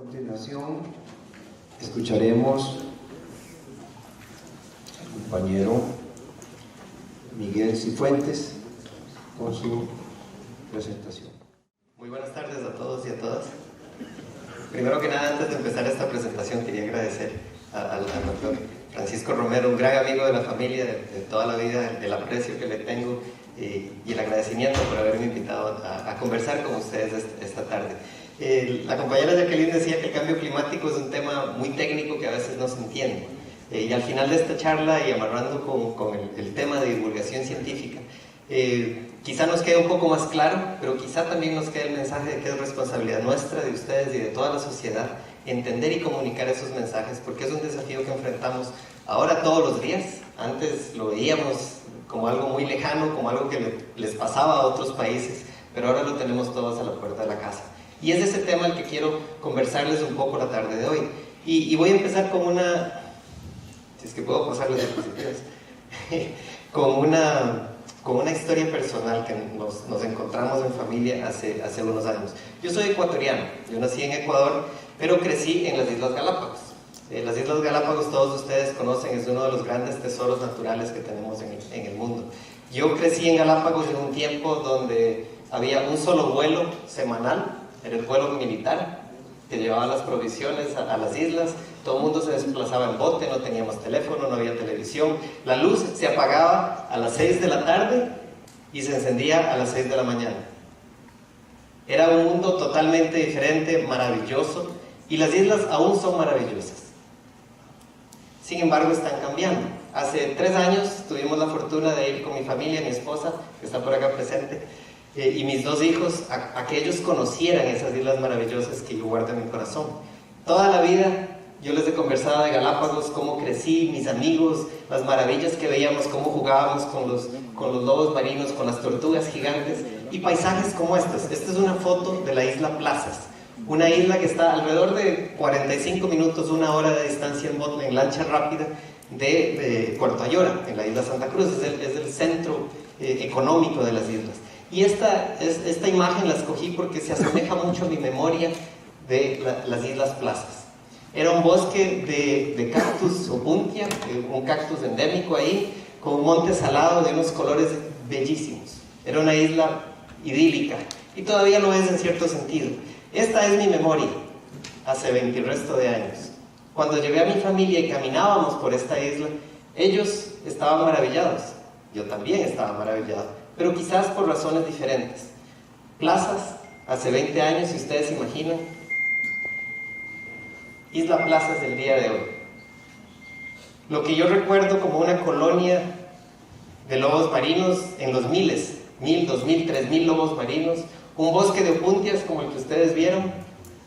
continuación escucharemos al compañero Miguel Cifuentes con su presentación. Muy buenas tardes a todos y a todas. Primero que nada, antes de empezar esta presentación, quería agradecer al doctor Francisco Romero, un gran amigo de la familia, de toda la vida, el aprecio que le tengo y el agradecimiento por haberme invitado a conversar con ustedes esta tarde. La compañera Jacqueline decía que el cambio climático es un tema muy técnico que a veces no se entiende. Y al final de esta charla, y amarrando con el tema de divulgación científica, quizá nos quede un poco más claro, pero quizá también nos quede el mensaje de que es responsabilidad nuestra, de ustedes y de toda la sociedad entender y comunicar esos mensajes, porque es un desafío que enfrentamos ahora todos los días. Antes lo veíamos como algo muy lejano, como algo que les pasaba a otros países, pero ahora lo tenemos todos a la puerta de la casa. Y es ese tema el que quiero conversarles un poco la tarde de hoy. Y voy a empezar con una, si es que puedo pasarles diapositivas, con una historia personal que nos encontramos en familia hace unos años. Yo soy ecuatoriano, yo nací en Ecuador, pero crecí en las Islas Galápagos. Las Islas Galápagos, todos ustedes conocen, es uno de los grandes tesoros naturales que tenemos en el mundo. Yo crecí en Galápagos en un tiempo donde había un solo vuelo semanal, era el vuelo militar, que llevaba las provisiones a las islas. Todo el mundo se desplazaba en bote, no teníamos teléfono, no había televisión. La luz se apagaba a las 6 de la tarde y se encendía a las 6 de la mañana. Era un mundo totalmente diferente, maravilloso, y las islas aún son maravillosas. Sin embargo, están cambiando. Hace 3 años tuvimos la fortuna de ir con mi familia, mi esposa, que está por acá presente, y mis 2 hijos, a que ellos conocieran esas islas maravillosas que yo guardo en mi corazón. Toda la vida yo les he conversado de Galápagos, cómo crecí, mis amigos, las maravillas que veíamos, cómo jugábamos con los lobos marinos, con las tortugas gigantes, y paisajes como estos. Esta es una foto de la isla Plazas, una isla que está alrededor de 45 minutos, 1 hora de distancia en lancha rápida de Puerto Ayora, en la isla Santa Cruz. Es el centro económico de las islas. Y esta imagen la escogí porque se asemeja mucho a mi memoria de las Islas Plazas. Era un bosque de cactus opuntia, un cactus endémico ahí, con un monte salado de unos colores bellísimos. Era una isla idílica, y todavía lo es en cierto sentido. Esta es mi memoria, hace 20 y resto de años. Cuando llevé a mi familia y caminábamos por esta isla, ellos estaban maravillados, yo también estaba maravillado, pero quizás por razones diferentes. Plazas, hace 20 años, si ustedes se imaginan, Isla Plazas del día de hoy. Lo que yo recuerdo como una colonia de lobos marinos en los miles, 1000, 2000, 3000 lobos marinos, un bosque de opuntias como el que ustedes vieron,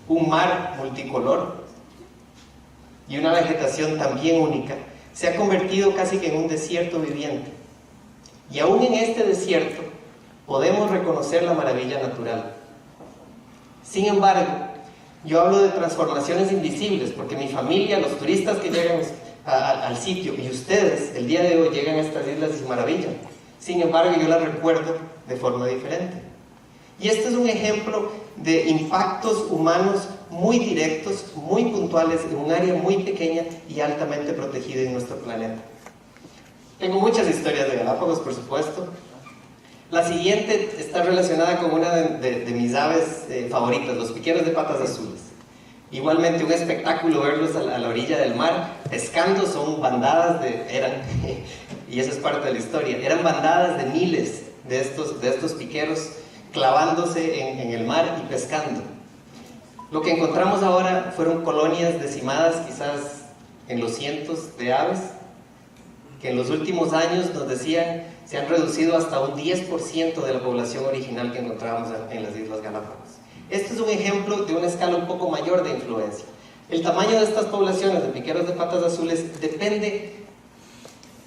un mar multicolor y una vegetación también única, se ha convertido casi que en un desierto viviente. Y aún en este desierto podemos reconocer la maravilla natural. Sin embargo, yo hablo de transformaciones invisibles, porque mi familia, los turistas que llegan al sitio y ustedes el día de hoy llegan a estas islas y se maravillan. Sin embargo, yo las recuerdo de forma diferente. Y este es un ejemplo de impactos humanos muy directos, muy puntuales, en un área muy pequeña y altamente protegida en nuestro planeta. Tengo muchas historias de Galápagos, por supuesto. La siguiente está relacionada con una de mis aves favoritas, los piqueros de patas azules. Igualmente un espectáculo verlos a la orilla del mar, pescando. Son bandadas y eso es parte de la historia, eran bandadas de miles de estos piqueros clavándose en el mar y pescando. Lo que encontramos ahora fueron colonias decimadas, quizás en los cientos de aves, que en los últimos años nos decían se han reducido hasta un 10% de la población original que encontrábamos en las Islas Galápagos. Este es un ejemplo de una escala un poco mayor de influencia. El tamaño de estas poblaciones de piqueros de patas azules depende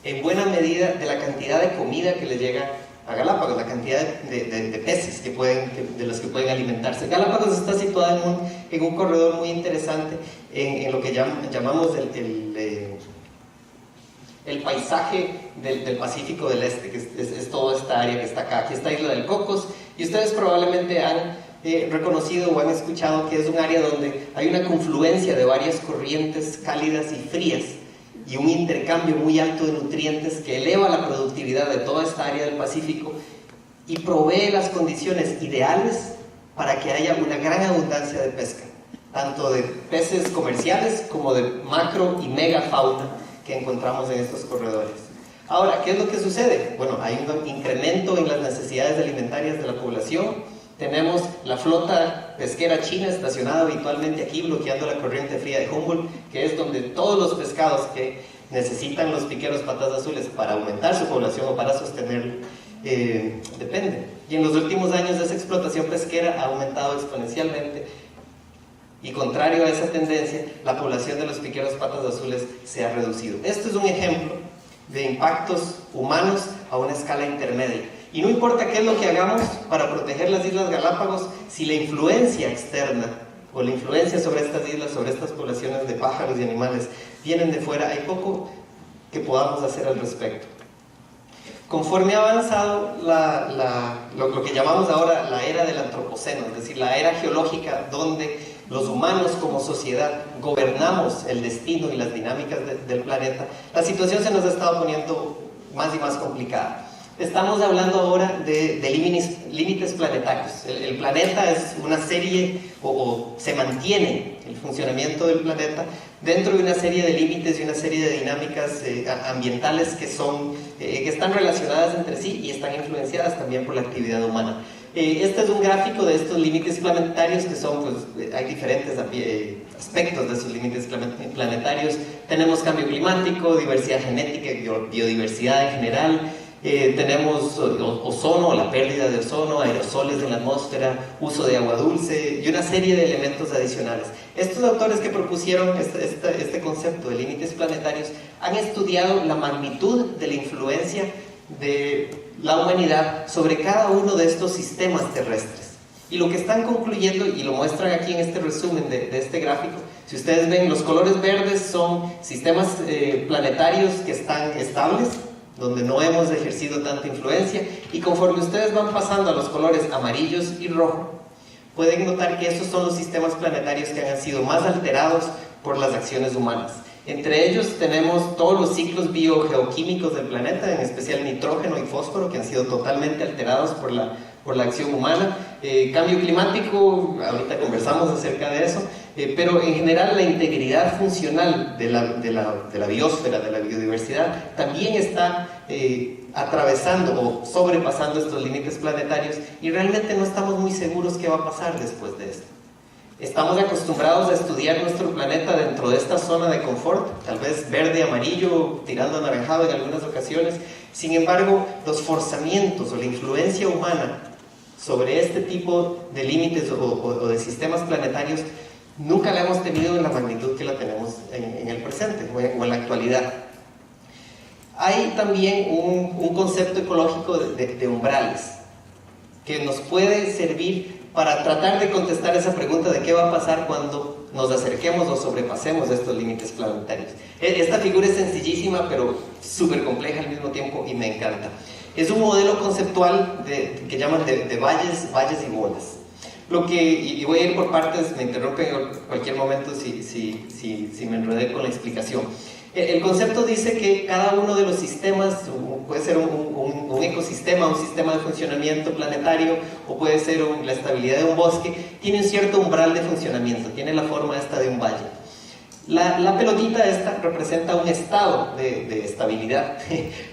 en buena medida de la cantidad de comida que les llega a Galápagos, la cantidad de peces de los que pueden alimentarse. Galápagos está situada en un corredor muy interesante en lo que llamamos el paisaje del Pacífico del Este, que es toda esta área que está acá. Aquí está Isla del Cocos, y ustedes probablemente han reconocido o han escuchado que es un área donde hay una confluencia de varias corrientes cálidas y frías y un intercambio muy alto de nutrientes que eleva la productividad de toda esta área del Pacífico y provee las condiciones ideales para que haya una gran abundancia de pesca, tanto de peces comerciales como de macro y megafauna que encontramos en estos corredores. Ahora, ¿qué es lo que sucede? Bueno, hay un incremento en las necesidades alimentarias de la población. Tenemos la flota pesquera china estacionada habitualmente aquí, bloqueando la corriente fría de Humboldt, que es donde todos los pescados que necesitan los piqueros patas azules para aumentar su población o para sostenerlo, dependen. Y en los últimos años esa explotación pesquera ha aumentado exponencialmente. Y contrario a esa tendencia, la población de los piqueros patas azules se ha reducido. Esto es un ejemplo de impactos humanos a una escala intermedia. Y no importa qué es lo que hagamos para proteger las Islas Galápagos, si la influencia externa o la influencia sobre estas islas, sobre estas poblaciones de pájaros y animales vienen de fuera, hay poco que podamos hacer al respecto. Conforme ha avanzado lo que llamamos ahora la era del antropoceno, es decir, la era geológica donde los humanos como sociedad gobernamos el destino y las dinámicas del planeta, la situación se nos ha estado poniendo más y más complicada. Estamos hablando ahora de límites planetarios. El planeta es una serie, o se mantiene el funcionamiento del planeta dentro de una serie de límites y una serie de dinámicas ambientales que están relacionadas entre sí y están influenciadas también por la actividad humana. Este es un gráfico de estos límites planetarios que son, pues, hay diferentes aspectos de esos límites planetarios. Tenemos cambio climático, diversidad genética, biodiversidad en general. Tenemos ozono, la pérdida de ozono, aerosoles en la atmósfera, uso de agua dulce y una serie de elementos adicionales. Estos autores que propusieron este concepto de límites planetarios han estudiado la magnitud de la influencia de la humanidad sobre cada uno de estos sistemas terrestres. Y lo que están concluyendo, y lo muestran aquí en este resumen de este gráfico, si ustedes ven, los colores verdes son sistemas planetarios que están estables, donde no hemos ejercido tanta influencia, y conforme ustedes van pasando a los colores amarillos y rojo, pueden notar que estos son los sistemas planetarios que han sido más alterados por las acciones humanas. Entre ellos tenemos todos los ciclos biogeoquímicos del planeta, en especial nitrógeno y fósforo, que han sido totalmente alterados por la acción humana. Cambio climático, ahorita conversamos acerca de eso, pero en general la integridad funcional de la biosfera, de la biodiversidad, también está atravesando o sobrepasando estos límites planetarios, y realmente no estamos muy seguros qué va a pasar después de esto. Estamos acostumbrados a estudiar nuestro planeta dentro de esta zona de confort, tal vez verde, amarillo, tirando anaranjado en algunas ocasiones. Sin embargo, los forzamientos o la influencia humana sobre este tipo de límites o de sistemas planetarios nunca la hemos tenido en la magnitud que la tenemos en el presente o en la actualidad. Hay también un concepto ecológico de umbrales que nos puede servir para tratar de contestar esa pregunta de qué va a pasar cuando nos acerquemos o sobrepasemos estos límites planetarios. Esta figura es sencillísima, pero súper compleja al mismo tiempo y me encanta. Es un modelo conceptual que llaman de valles y bolas. Y voy a ir por partes, me interrumpen en cualquier momento si me enredé con la explicación. El concepto dice que cada uno de los sistemas, puede ser un ecosistema, un sistema de funcionamiento planetario, o puede ser la estabilidad de un bosque, tiene un cierto umbral de funcionamiento, tiene la forma esta de un valle. La pelotita esta representa un estado de estabilidad,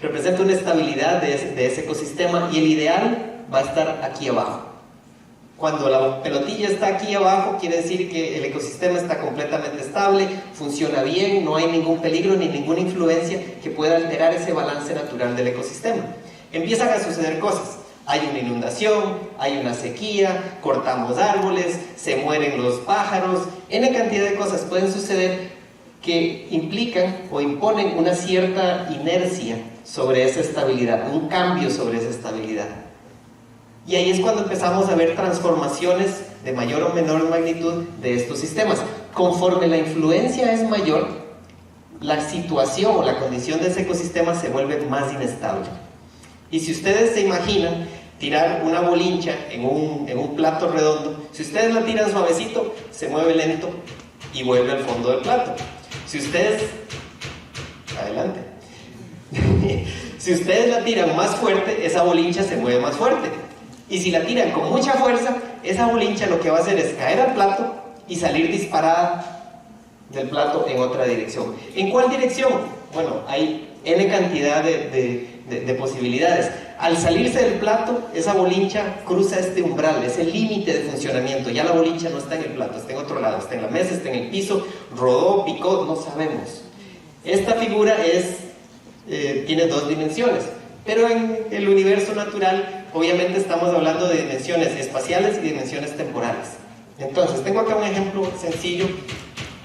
representa una estabilidad de ese ecosistema, y el ideal va a estar aquí abajo. Cuando la pelotilla está aquí abajo, quiere decir que el ecosistema está completamente estable, funciona bien, no hay ningún peligro ni ninguna influencia que pueda alterar ese balance natural del ecosistema. Empiezan a suceder cosas. Hay una inundación, hay una sequía, cortamos árboles, se mueren los pájaros, N cantidad de cosas pueden suceder que implican o imponen una cierta inercia sobre esa estabilidad, un cambio sobre esa estabilidad. Y ahí es cuando empezamos a ver transformaciones de mayor o menor magnitud de estos sistemas. Conforme la influencia es mayor, la situación o la condición de ese ecosistema se vuelve más inestable. Y si ustedes se imaginan, tirar una bolincha en un plato redondo. Si ustedes la tiran suavecito, se mueve lento y vuelve al fondo del plato. Si ustedes... Adelante. Si ustedes la tiran más fuerte, esa bolincha se mueve más fuerte. Y si la tiran con mucha fuerza, esa bolincha lo que va a hacer es caer al plato y salir disparada del plato en otra dirección. ¿En cuál dirección? Bueno, hay N cantidad de posibilidades. Al salirse del plato, esa bolincha cruza este umbral, es el límite de funcionamiento. Ya la bolincha no está en el plato, está en otro lado, está en la mesa, está en el piso, rodó, picó, no sabemos. Esta figura tiene dos dimensiones, pero en el universo natural obviamente estamos hablando de dimensiones espaciales y dimensiones temporales. Entonces, tengo acá un ejemplo sencillo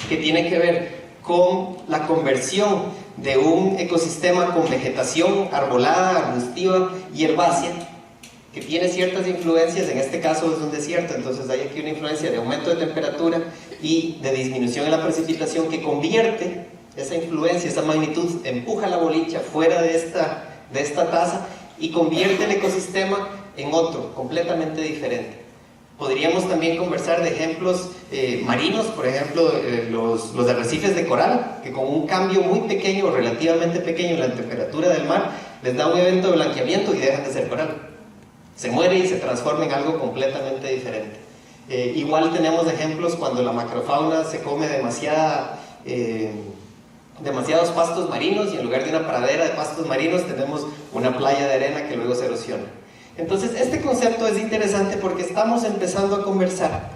que tiene que ver con la conversión de un ecosistema con vegetación arbolada, arbustiva y herbácea, que tiene ciertas influencias. En este caso es un desierto, entonces hay aquí una influencia de aumento de temperatura y de disminución en la precipitación que convierte esa influencia, esa magnitud, empuja la bolincha fuera de esta taza y convierte el ecosistema en otro, completamente diferente. Podríamos también conversar de ejemplos marinos, por ejemplo, los arrecifes de coral, que con un cambio muy pequeño, relativamente pequeño en la temperatura del mar, les da un evento de blanqueamiento y dejan de ser coral. Se muere y se transforma en algo completamente diferente. Igual tenemos ejemplos cuando la macrofauna se come demasiados pastos marinos y en lugar de una pradera de pastos marinos tenemos una playa de arena que luego se erosiona. Entonces, este concepto es interesante porque estamos empezando a conversar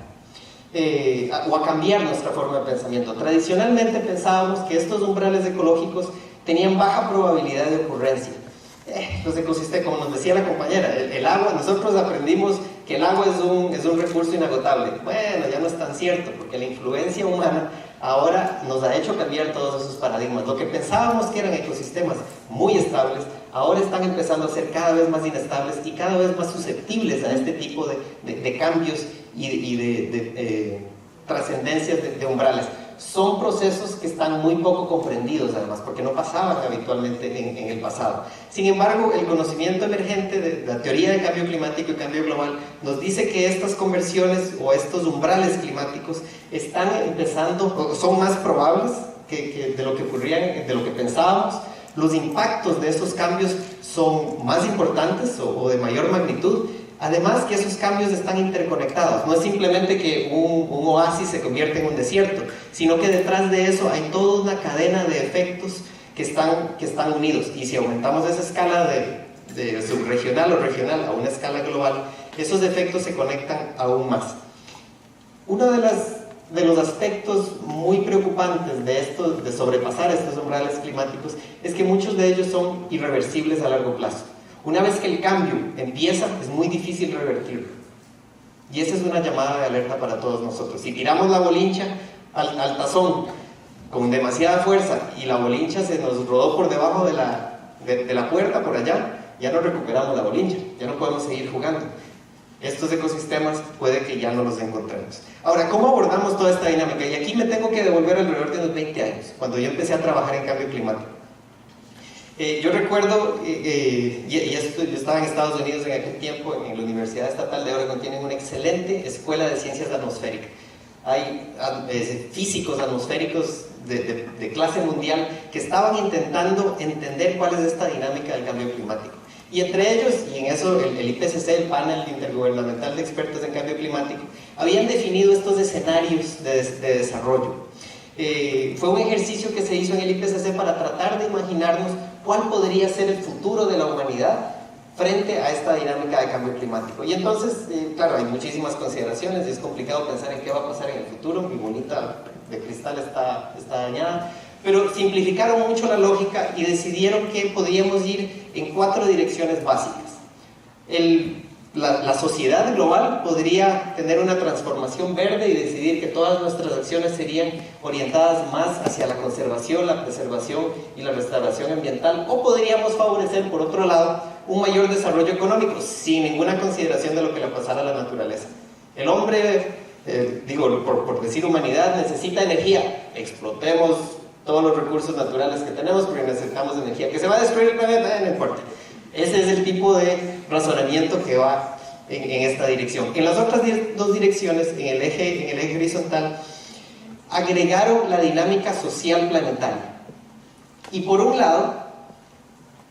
o a cambiar nuestra forma de pensamiento. Tradicionalmente pensábamos que estos umbrales ecológicos tenían baja probabilidad de ocurrencia. Los ecosistemas, como nos decía la compañera, el agua, nosotros aprendimos que el agua es un recurso inagotable. Bueno, ya no es tan cierto, porque la influencia humana ahora nos ha hecho cambiar todos esos paradigmas. Lo que pensábamos que eran ecosistemas muy estables, ahora están empezando a ser cada vez más inestables y cada vez más susceptibles a este tipo de cambios y de trascendencias de umbrales. Son procesos que están muy poco comprendidos además, porque no pasaban habitualmente en el pasado. Sin embargo, el conocimiento emergente de la teoría de cambio climático y cambio global nos dice que estas conversiones o estos umbrales climáticos están empezando, son más probables que de lo que ocurrían, de lo que pensábamos. Los impactos de estos cambios son más importantes o de mayor magnitud. Además que esos cambios están interconectados, no es simplemente que un oasis se convierte en un desierto, sino que detrás de eso hay toda una cadena de efectos que están unidos. Y si aumentamos esa escala de subregional o regional a una escala global, esos efectos se conectan aún más. Uno de los aspectos muy preocupantes de sobrepasar estos umbrales climáticos es que muchos de ellos son irreversibles a largo plazo. Una vez que el cambio empieza, es muy difícil revertirlo. Y esa es una llamada de alerta para todos nosotros. Si tiramos la bolincha al tazón con demasiada fuerza y la bolincha se nos rodó por debajo de la puerta, por allá, ya no recuperamos la bolincha, ya no podemos seguir jugando. Estos ecosistemas puede que ya no los encontremos. Ahora, ¿cómo abordamos toda esta dinámica? Y aquí me tengo que devolver alrededor de unos 20 años, cuando yo empecé a trabajar en cambio climático. Yo recuerdo, yo estaba en Estados Unidos en aquel tiempo, en la Universidad Estatal de Oregon, tienen una excelente escuela de ciencias atmosféricas. Hay físicos atmosféricos de clase mundial que estaban intentando entender cuál es esta dinámica del cambio climático. Y entre ellos, y en eso el IPCC, el panel intergubernamental de expertos en cambio climático, habían definido estos escenarios de desarrollo. Fue un ejercicio que se hizo en el IPCC para tratar de imaginarnos cuál podría ser el futuro de la humanidad frente a esta dinámica de cambio climático. Y entonces, claro, hay muchísimas consideraciones y es complicado pensar en qué va a pasar en el futuro. Mi bonita de cristal está dañada, pero simplificaron mucho la lógica y decidieron que podíamos ir en 4 direcciones básicas. La sociedad global podría tener una transformación verde y decidir que todas nuestras acciones serían orientadas más hacia la conservación, la preservación y la restauración ambiental, o podríamos favorecer, por otro lado, un mayor desarrollo económico, sin ninguna consideración de lo que le pasara a la naturaleza. El hombre, por decir humanidad, necesita energía. Explotemos todos los recursos naturales que tenemos porque necesitamos energía. Que se va a destruir el planeta, no importa. Ese es el tipo de razonamiento que va en esta dirección. En las otras dos direcciones, en el eje horizontal, agregaron la dinámica social planetaria. Y por un lado,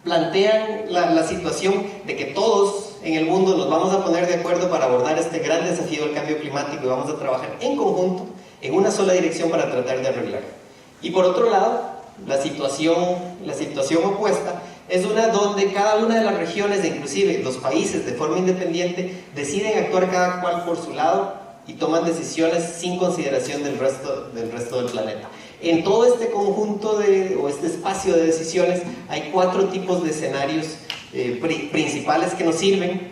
plantean la situación de que todos en el mundo nos vamos a poner de acuerdo para abordar este gran desafío del cambio climático y vamos a trabajar en conjunto, en una sola dirección para tratar de arreglarlo. Y por otro lado, la situación opuesta es una donde cada una de las regiones, e inclusive los países de forma independiente, deciden actuar cada cual por su lado y toman decisiones sin consideración del resto del planeta. En todo este conjunto o este espacio de decisiones hay 4 tipos de escenarios principales que nos sirven.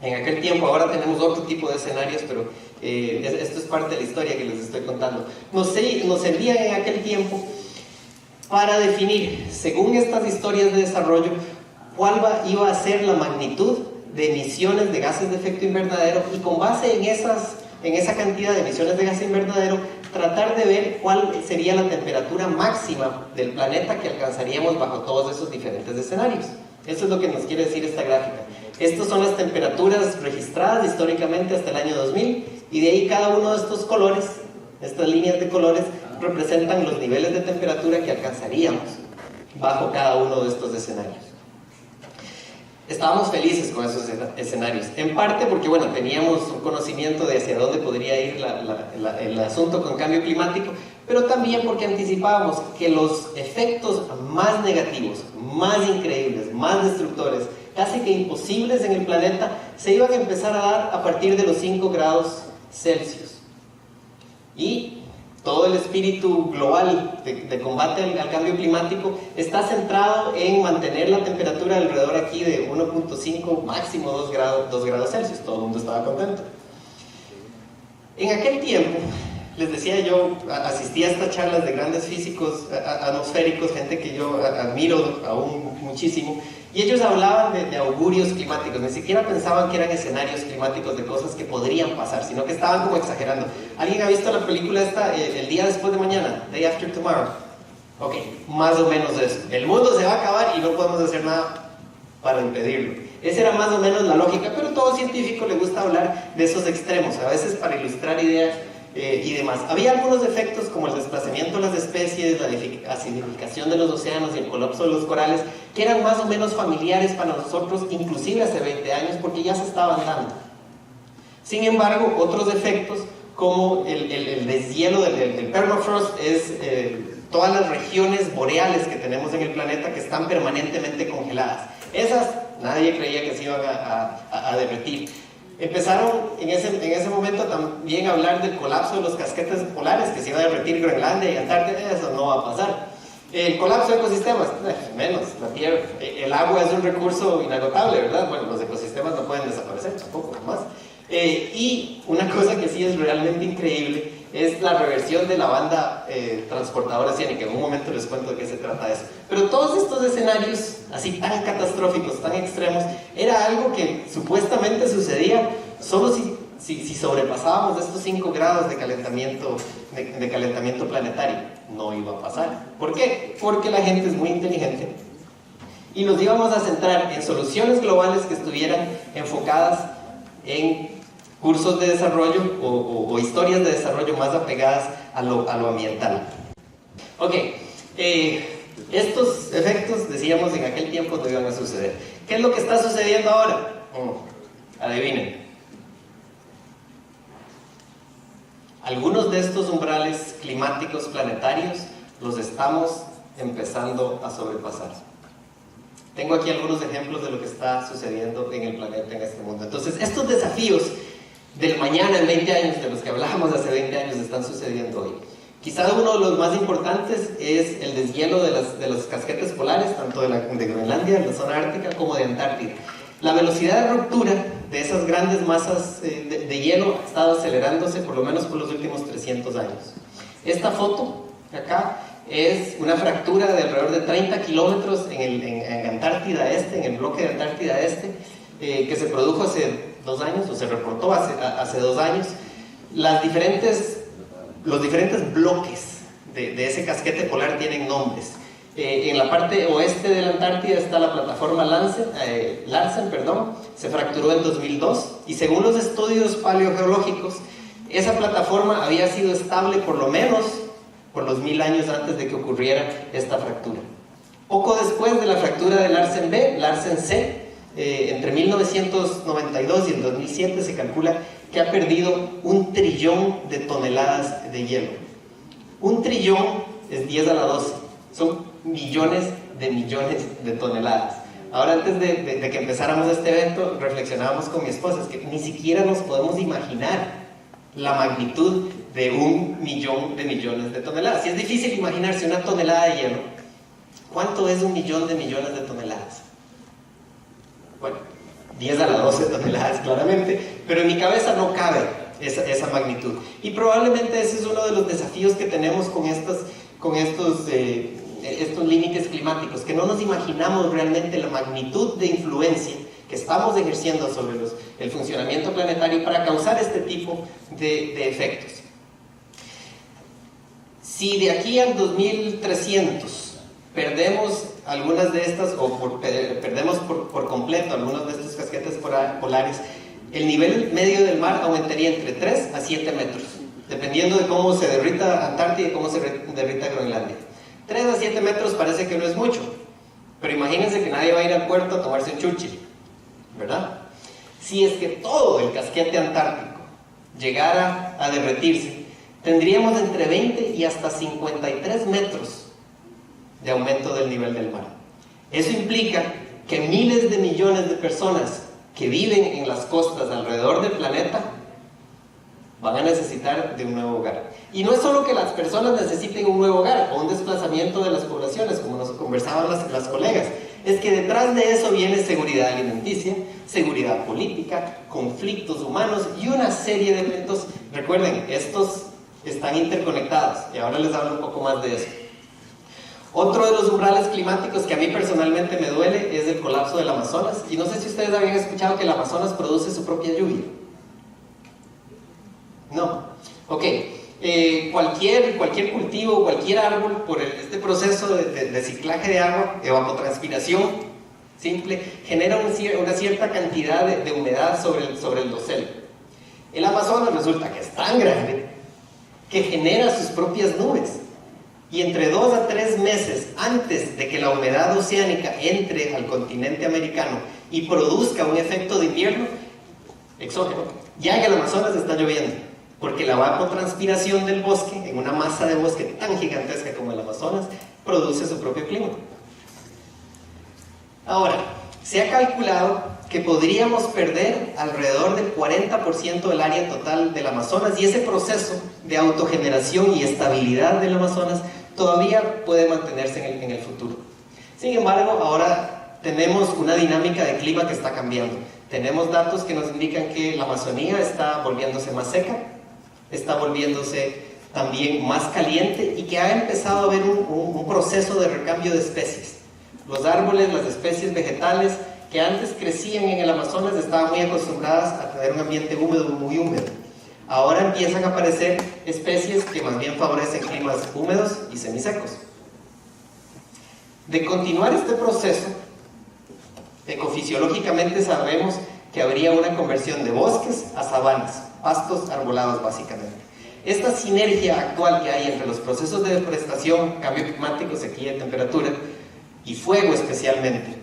En aquel tiempo, ahora tenemos otro tipo de escenarios, pero esto es parte de la historia que les estoy contando. Nos servían en aquel tiempo para definir, según estas historias de desarrollo, cuál iba a ser la magnitud de emisiones de gases de efecto invernadero, y con base en esa cantidad de emisiones de gases de invernadero, tratar de ver cuál sería la temperatura máxima del planeta que alcanzaríamos bajo todos esos diferentes escenarios. Eso es lo que nos quiere decir esta gráfica. Estas son las temperaturas registradas históricamente hasta el año 2000, y de ahí cada uno de estos colores, estas líneas de colores, representan los niveles de temperatura que alcanzaríamos bajo cada uno de estos escenarios. Estábamos felices con esos escenarios, en parte porque, bueno, teníamos un conocimiento de hacia dónde podría ir el asunto con cambio climático, pero también porque anticipábamos que los efectos más negativos, más increíbles, más destructores, casi que imposibles en el planeta, se iban a empezar a dar a partir de los 5 grados Celsius. Y todo el espíritu global de combate al cambio climático está centrado en mantener la temperatura alrededor aquí de 1.5, máximo 2 grados Celsius. Todo el mundo estaba contento. En aquel tiempo, les decía, yo asistí a estas charlas de grandes físicos atmosféricos, gente que yo admiro aún muchísimo, y ellos hablaban de augurios climáticos. Ni siquiera pensaban que eran escenarios climáticos de cosas que podrían pasar, sino que estaban como exagerando. ¿Alguien ha visto la película esta, El día después de mañana? Day After Tomorrow. Ok, más o menos eso. El mundo se va a acabar y no podemos hacer nada para impedirlo. Esa era más o menos la lógica, pero todo científico le gusta hablar de esos extremos, a veces para ilustrar ideas y demás. Había algunos efectos como el desplazamiento de las especies, la acidificación de los océanos y el colapso de los corales, que eran más o menos familiares para nosotros, inclusive hace 20 años, porque ya se estaban dando. Sin embargo, otros efectos como el deshielo del permafrost es todas las regiones boreales que tenemos en el planeta que están permanentemente congeladas. Esas nadie creía que se iban a derretir. Empezaron en ese momento también a hablar del colapso de los casquetes polares, que se iba a derretir Groenlandia y Antártida. Eso no va a pasar. El colapso de ecosistemas, menos, la tierra. El agua es un recurso inagotable, ¿verdad? Bueno, los ecosistemas no pueden desaparecer tampoco, más. Y una cosa que sí es realmente increíble es la reversión de la banda transportadora oceánica. En un momento les cuento de qué se trata eso. Pero todos estos escenarios así tan catastróficos, tan extremos, era algo que supuestamente sucedía solo si sobrepasábamos estos 5 grados de calentamiento planetario. No iba a pasar. ¿Por qué? Porque la gente es muy inteligente y nos íbamos a centrar en soluciones globales que estuvieran enfocadas en cursos de desarrollo o historias de desarrollo más apegadas a lo ambiental. Ok, estos efectos, decíamos, en aquel tiempo no iban a suceder. ¿Qué es lo que está sucediendo ahora? Adivinen. Algunos de estos umbrales climáticos planetarios los estamos empezando a sobrepasar. Tengo aquí algunos ejemplos de lo que está sucediendo en el planeta, en este mundo. Entonces, estos desafíos del mañana en 20 años, de los que hablábamos hace 20 años, están sucediendo hoy. Quizá uno de los más importantes es el deshielo de los casquetes polares, tanto de Groenlandia, de la zona ártica, como de Antártida. La velocidad de ruptura de esas grandes masas de hielo ha estado acelerándose por lo menos por los últimos 300 años. Esta foto de acá es una fractura de alrededor de 30 kilómetros en Antártida Este, en el bloque de Antártida Este, que se produjo hace 2 años, o se reportó hace 2 años. Los diferentes bloques de ese casquete polar tienen nombres. En la parte oeste de la Antártida está la plataforma Larsen, se fracturó en 2002 y según los estudios paleogeológicos, esa plataforma había sido estable por lo menos por los 1000 años antes de que ocurriera esta fractura. Poco después de la fractura de Larsen B, Larsen C, entre 1992 y el 2007 se calcula que ha perdido 1 trillón de toneladas de hielo. 1 trillón es 10 a la 12, son millones de toneladas. Ahora, antes de que empezáramos este evento, reflexionábamos con mi esposa, es que ni siquiera nos podemos imaginar la magnitud de 1 millón de millones de toneladas. Si es difícil imaginarse una tonelada de hielo, ¿cuánto es 1 millón de millones de toneladas? Bueno, 10 a la 12 toneladas claramente, pero en mi cabeza no cabe esa magnitud. Y probablemente ese es uno de los desafíos que tenemos con estos límites climáticos, que no nos imaginamos realmente la magnitud de influencia que estamos ejerciendo sobre el funcionamiento planetario para causar este tipo de efectos. Si de aquí al 2300 perdemos algunas de estas, o perdemos por completo algunos de estos casquetes polares, el nivel medio del mar aumentaría entre 3 a 7 metros, dependiendo de cómo se derrita Antártida y cómo se derrita Groenlandia. 3 a 7 metros parece que no es mucho, pero imagínense que nadie va a ir al puerto a tomarse un Churchill, ¿verdad? Si es que todo el casquete antártico llegara a derretirse, tendríamos entre 20 y hasta 53 metros de aumento del nivel del mar. Eso implica que miles de millones de personas que viven en las costas alrededor del planeta van a necesitar de un nuevo hogar. Y no es solo que las personas necesiten un nuevo hogar o un desplazamiento de las poblaciones, como nos conversaban las colegas, es que detrás de eso viene seguridad alimenticia, seguridad política, conflictos humanos y una serie de eventos. Recuerden, estos están interconectados y ahora les hablo un poco más de eso. Otro de los umbrales climáticos que a mí personalmente me duele es el colapso del Amazonas, y no sé si ustedes habían escuchado que el Amazonas produce su propia lluvia. No. Ok. Cualquier cultivo, cualquier árbol, por este proceso de ciclaje de agua, evapotranspiración simple, genera una cierta cantidad de humedad sobre el dosel. El Amazonas resulta que es tan grande que genera sus propias nubes. Y entre 2 a 3 meses antes de que la humedad oceánica entre al continente americano y produzca un efecto de invierno exógeno, ya en el Amazonas está lloviendo, porque la evapotranspiración del bosque, en una masa de bosque tan gigantesca como el Amazonas, produce su propio clima. Ahora, se ha calculado que podríamos perder alrededor del 40% del área total del Amazonas, y ese proceso de autogeneración y estabilidad del Amazonas todavía puede mantenerse en el futuro. Sin embargo, ahora tenemos una dinámica de clima que está cambiando. Tenemos datos que nos indican que la Amazonía está volviéndose más seca, está volviéndose también más caliente, y que ha empezado a haber un proceso de recambio de especies. Los árboles, las especies vegetales que antes crecían en el Amazonas estaban muy acostumbradas a tener un ambiente húmedo, muy húmedo. Ahora empiezan a aparecer especies que más bien favorecen climas húmedos y semisecos. De continuar este proceso, ecofisiológicamente sabemos que habría una conversión de bosques a sabanas, pastos arbolados básicamente. Esta sinergia actual que hay entre los procesos de deforestación, cambio climático, sequía de temperatura y fuego especialmente,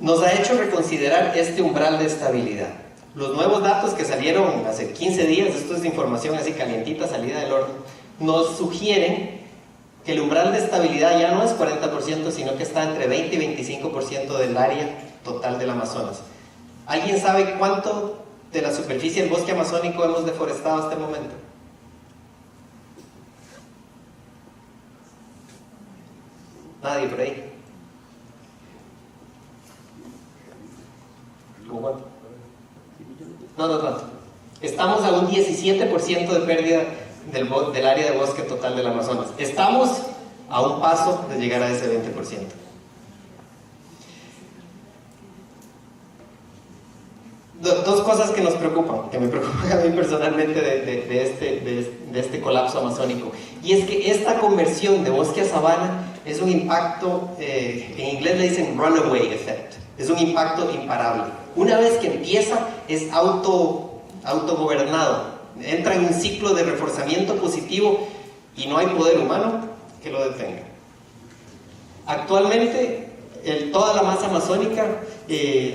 nos ha hecho reconsiderar este umbral de estabilidad. Los nuevos datos que salieron hace 15 días, esto es información así calientita, salida del horno, nos sugieren que el umbral de estabilidad ya no es 40%, sino que está entre 20 y 25% del área total del Amazonas. ¿Alguien sabe cuánto de la superficie del bosque amazónico hemos deforestado hasta el momento? Nadie por ahí. ¿Cómo cuánto? No tanto. Estamos a un 17% de pérdida del área de bosque total del Amazonas. Estamos a un paso de llegar a ese 20%. Dos cosas que nos preocupan, que me preocupan a mí personalmente de este colapso amazónico. Y es que esta conversión de bosque a sabana es un impacto, en inglés le dicen runaway effect, es un impacto imparable. Una vez que empieza, es autogobernado, entra en un ciclo de reforzamiento positivo y no hay poder humano que lo detenga. Actualmente, toda la masa amazónica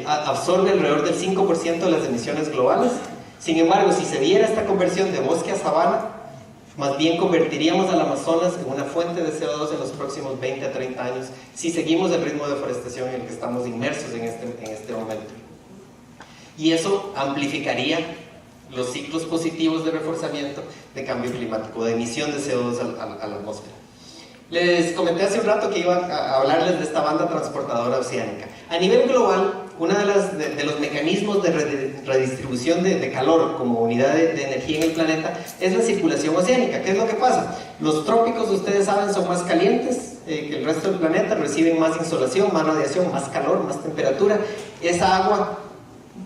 absorbe alrededor del 5% de las emisiones globales. Sin embargo, si se diera esta conversión de bosque a sabana, más bien convertiríamos al Amazonas en una fuente de CO2 en los próximos 20 a 30 años, si seguimos el ritmo de deforestación en el que estamos inmersos en este momento. Y eso amplificaría los ciclos positivos de reforzamiento de cambio climático, de emisión de CO2 a la atmósfera. Les comenté hace un rato que iba a hablarles de esta banda transportadora oceánica. A nivel global, uno de los mecanismos de redistribución de calor como unidad de energía en el planeta es la circulación oceánica. ¿Qué es lo que pasa? Los trópicos, ustedes saben, son más calientes que el resto del planeta, reciben más insolación, más radiación, más calor, más temperatura. Esa agua,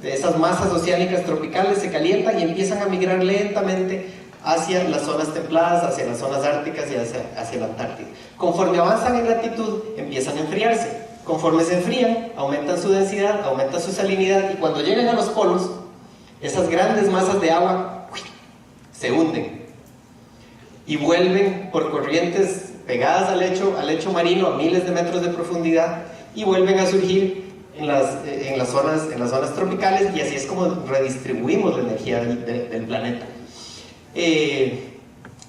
esas masas oceánicas tropicales se calientan y empiezan a migrar lentamente hacia las zonas templadas, hacia las zonas árticas y hacia la Antártida. Conforme avanzan en latitud, empiezan a enfriarse. Conforme se enfrían, aumentan su densidad, aumentan su salinidad, y cuando llegan a los polos, esas grandes masas de agua se hunden y vuelven por corrientes pegadas al lecho marino a miles de metros de profundidad, y vuelven a surgir en las zonas tropicales, y así es como redistribuimos la energía del planeta.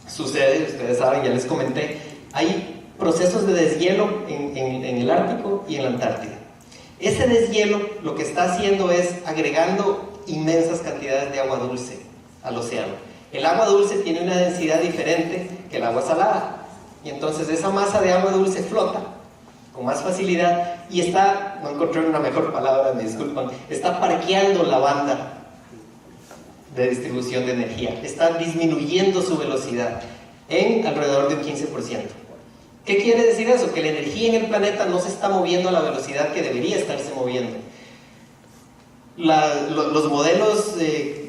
Sucede, ustedes saben, ya les comenté, hay procesos de deshielo en el Ártico y en la Antártida. Ese deshielo lo que está haciendo es agregando inmensas cantidades de agua dulce al océano. El agua dulce tiene una densidad diferente que el agua salada, y entonces esa masa de agua dulce flota con más facilidad y está, no encontré una mejor palabra, me disculpan, está parqueando la banda de distribución de energía, está disminuyendo su velocidad en alrededor de un 15%. ¿Qué quiere decir eso? Que la energía en el planeta no se está moviendo a la velocidad que debería estarse moviendo. Los modelos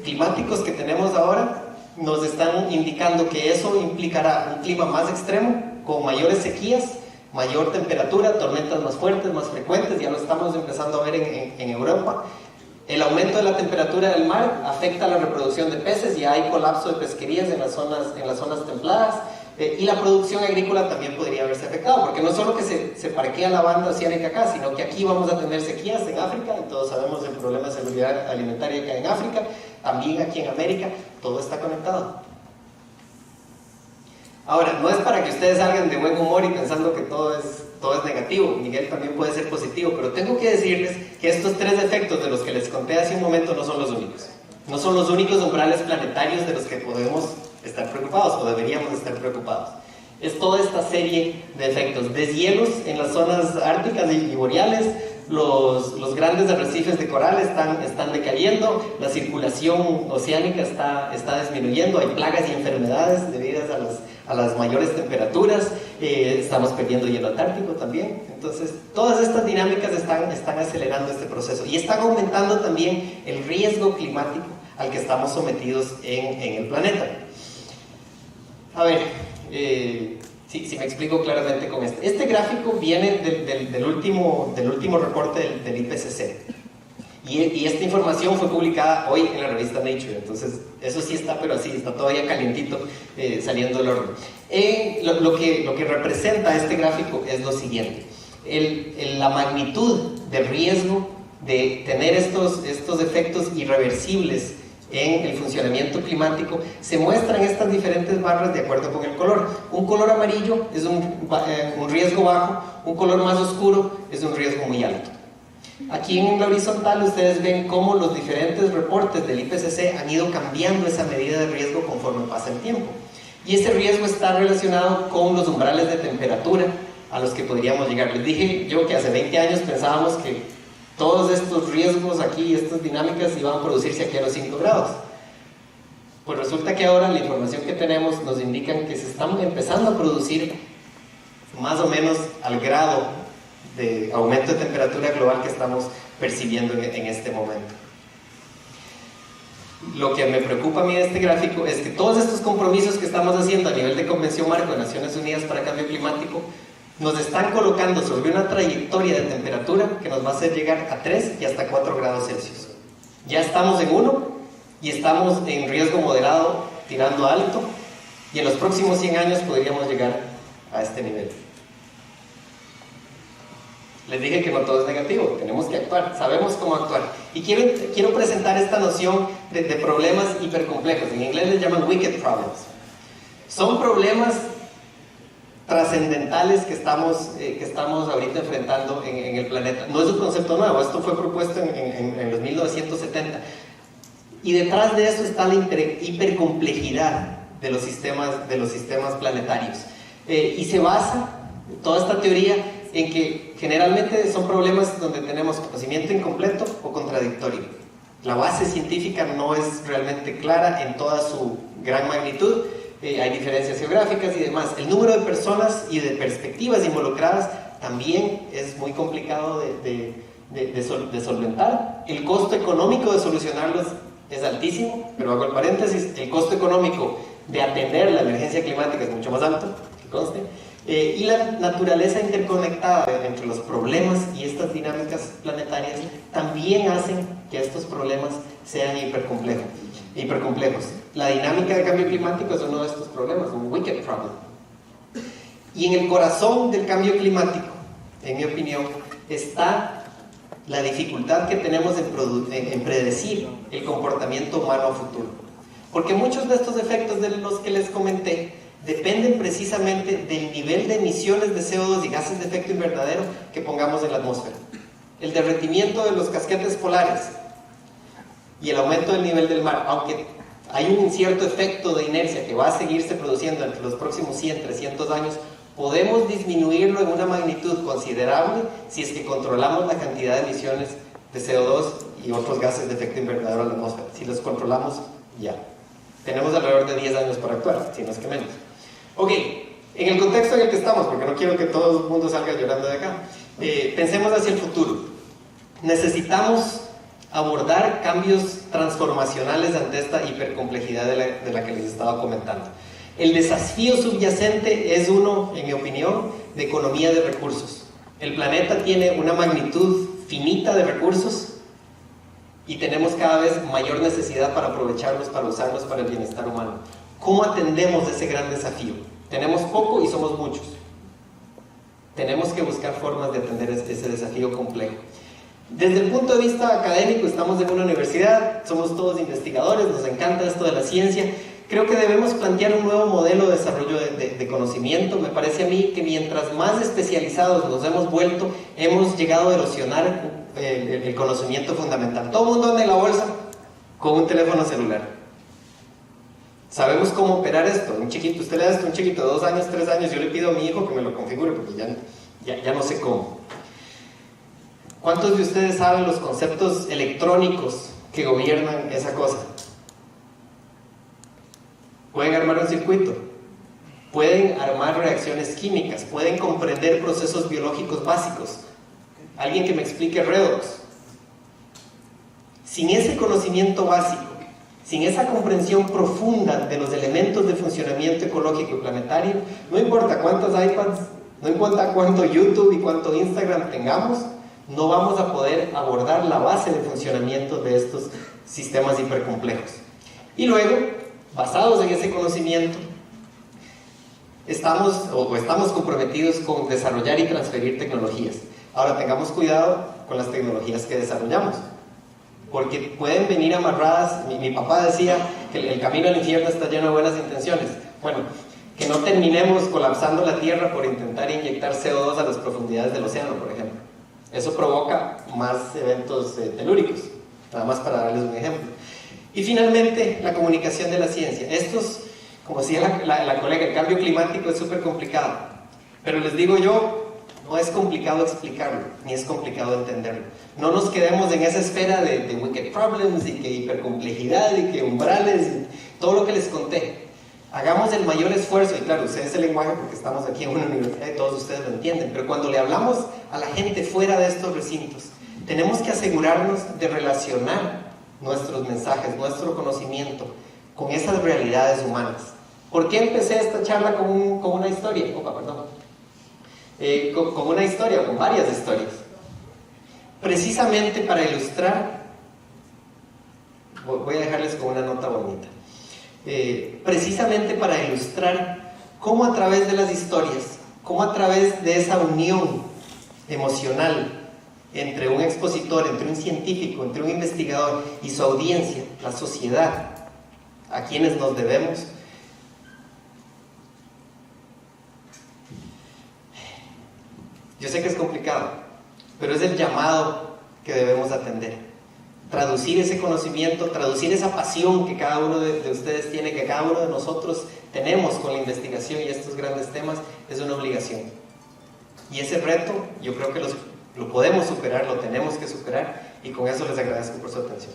climáticos que tenemos ahora nos están indicando que eso implicará un clima más extremo, con mayores sequías, mayor temperatura, tormentas más fuertes, más frecuentes. Ya lo estamos empezando a ver en Europa. El aumento de la temperatura del mar afecta a la reproducción de peces, y hay colapso de pesquerías en las zonas templadas. Y la producción agrícola también podría haberse afectado, porque no solo que se parquea la banda oceánica acá, sino que aquí vamos a tener sequías en África, y todos sabemos el problema de seguridad alimentaria que hay en África, también aquí en América, todo está conectado. Ahora, no es para que ustedes salgan de buen humor y pensando que todo es negativo. Miguel también puede ser positivo, pero tengo que decirles que estos tres efectos de los que les conté hace un momento no son los únicos. No son los únicos umbrales planetarios de los que podemos estar preocupados o deberíamos estar preocupados. Es toda esta serie de efectos: deshielos en las zonas árticas y boreales, los grandes arrecifes de coral están decayendo, la circulación oceánica está disminuyendo, hay plagas y enfermedades debidas a las mayores temperaturas, estamos perdiendo hielo antártico también. Entonces, todas estas dinámicas están acelerando este proceso y están aumentando también el riesgo climático al que estamos sometidos en el planeta. A ver, si me explico claramente con esto. Este gráfico viene del último reporte del IPCC. Y esta información fue publicada hoy en la revista Nature. Entonces, eso sí está, pero así, está todavía calientito, saliendo del horno. Lo que representa este gráfico es lo siguiente. La magnitud del riesgo de tener estos efectos irreversibles en el funcionamiento climático se muestra en estas diferentes barras de acuerdo con el color. Un color amarillo es un riesgo bajo, un color más oscuro es un riesgo muy alto. Aquí en la horizontal ustedes ven cómo los diferentes reportes del IPCC han ido cambiando esa medida de riesgo conforme pasa el tiempo. Y ese riesgo está relacionado con los umbrales de temperatura a los que podríamos llegar. Les dije yo que hace 20 años pensábamos que todos estos riesgos aquí, estas dinámicas iban a producirse aquí a los 5 grados. Pues resulta que ahora la información que tenemos nos indica que se están empezando a producir más o menos al grado de aumento de temperatura global que estamos percibiendo en este momento. Lo que me preocupa a mí de este gráfico es que todos estos compromisos que estamos haciendo a nivel de Convención Marco de Naciones Unidas para Cambio Climático nos están colocando sobre una trayectoria de temperatura que nos va a hacer llegar a 3 y hasta 4 grados Celsius. Ya estamos en 1 y estamos en riesgo moderado tirando a alto, y en los próximos 100 años podríamos llegar a este nivel. Les dije que no todo es negativo, tenemos que actuar, sabemos cómo actuar. Y quiero presentar esta noción de problemas hipercomplejos. En inglés les llaman wicked problems. Son problemas trascendentales que estamos ahorita enfrentando en el planeta. No es un concepto nuevo, esto fue propuesto en los 1970. Y detrás de eso está la hipercomplejidad de los sistemas planetarios. Y se basa toda esta teoría en que generalmente son problemas donde tenemos conocimiento incompleto o contradictorio. La base científica no es realmente clara en toda su gran magnitud. Hay diferencias geográficas y demás. El número de personas y de perspectivas involucradas también es muy complicado de solventar. El costo económico de solucionarlos es altísimo, pero hago el paréntesis, el costo económico de atender la emergencia climática es mucho más alto, que conste. Y la naturaleza interconectada entre los problemas y estas dinámicas planetarias también hacen que estos problemas sean hipercomplejos. La dinámica de cambio climático es uno de estos problemas, un wicked problem. Y en el corazón del cambio climático, en mi opinión, está la dificultad que tenemos en predecir el comportamiento humano a futuro. Porque muchos de estos efectos de los que les comenté dependen precisamente del nivel de emisiones de CO2 y gases de efecto invernadero que pongamos en la atmósfera. El derretimiento de los casquetes polares y el aumento del nivel del mar, aunque hay un cierto efecto de inercia que va a seguirse produciendo entre los próximos 100, 300 años, podemos disminuirlo en una magnitud considerable si es que controlamos la cantidad de emisiones de CO2 y otros gases de efecto invernadero a la atmósfera. Si los controlamos, ya. Tenemos alrededor de 10 años para actuar, si no es que menos. Ok, en el contexto en el que estamos, porque no quiero que todo el mundo salga llorando de acá, pensemos hacia el futuro. Necesitamos abordar cambios transformacionales ante esta hipercomplejidad de la que les estaba comentando. El desafío subyacente es uno, en mi opinión, de economía de recursos. El planeta tiene una magnitud finita de recursos y tenemos cada vez mayor necesidad para aprovecharlos, para usarlos para el bienestar humano. ¿Cómo atendemos ese gran desafío? Tenemos poco y somos muchos. Tenemos que buscar formas de atender ese desafío complejo. Desde el punto de vista académico, estamos en una universidad, somos todos investigadores, nos encanta esto de la ciencia. Creo que debemos plantear un nuevo modelo de desarrollo de conocimiento. Me parece a mí que mientras más especializados nos hemos vuelto, hemos llegado a erosionar el conocimiento fundamental. Todo el mundo anda en la bolsa con un teléfono celular. Sabemos cómo operar esto. Un chiquito, usted le da esto a un chiquito de 2 años, 3 años, yo le pido a mi hijo que me lo configure porque ya no sé cómo. ¿Cuántos de ustedes saben los conceptos electrónicos que gobiernan esa cosa? Pueden armar un circuito, pueden armar reacciones químicas, pueden comprender procesos biológicos básicos. Alguien que me explique redox. Sin ese conocimiento básico, sin esa comprensión profunda de los elementos de funcionamiento ecológico y planetario, no importa cuántos iPads, no importa cuánto YouTube y cuánto Instagram tengamos, no vamos a poder abordar la base de funcionamiento de estos sistemas hipercomplejos. Y luego, basados en ese conocimiento, estamos comprometidos con desarrollar y transferir tecnologías. Ahora, tengamos cuidado con las tecnologías que desarrollamos, porque pueden venir amarradas. Mi papá decía que el camino al infierno está lleno de buenas intenciones. Bueno, que no terminemos colapsando la Tierra por intentar inyectar CO2 a las profundidades del océano, por ejemplo. Eso provoca más eventos telúricos, nada más para darles un ejemplo. Y finalmente, la comunicación de la ciencia. Estos, como decía la colega, el cambio climático es súper complicado, pero les digo yo, no es complicado explicarlo, ni es complicado entenderlo. No nos quedemos en esa esfera de wicked problems y que hipercomplejidad y que umbrales, y todo lo que les conté. Hagamos el mayor esfuerzo, y claro, ustedes el lenguaje porque estamos aquí en una universidad y todos ustedes lo entienden, pero cuando le hablamos a la gente fuera de estos recintos, tenemos que asegurarnos de relacionar nuestros mensajes, nuestro conocimiento con esas realidades humanas. ¿Por qué empecé esta charla con una historia? con una historia, con varias historias. Precisamente para ilustrar, voy a dejarles con una nota bonita. Precisamente para ilustrar cómo a través de las historias, cómo a través de esa unión emocional entre un expositor, entre un científico, entre un investigador y su audiencia, la sociedad, a quienes nos debemos, yo sé que es complicado, pero es el llamado que debemos atender. Traducir ese conocimiento, traducir esa pasión que cada uno de ustedes tiene, que cada uno de nosotros tenemos con la investigación y estos grandes temas, es una obligación. Y ese reto, yo creo que lo podemos superar, lo tenemos que superar, y con eso les agradezco por su atención.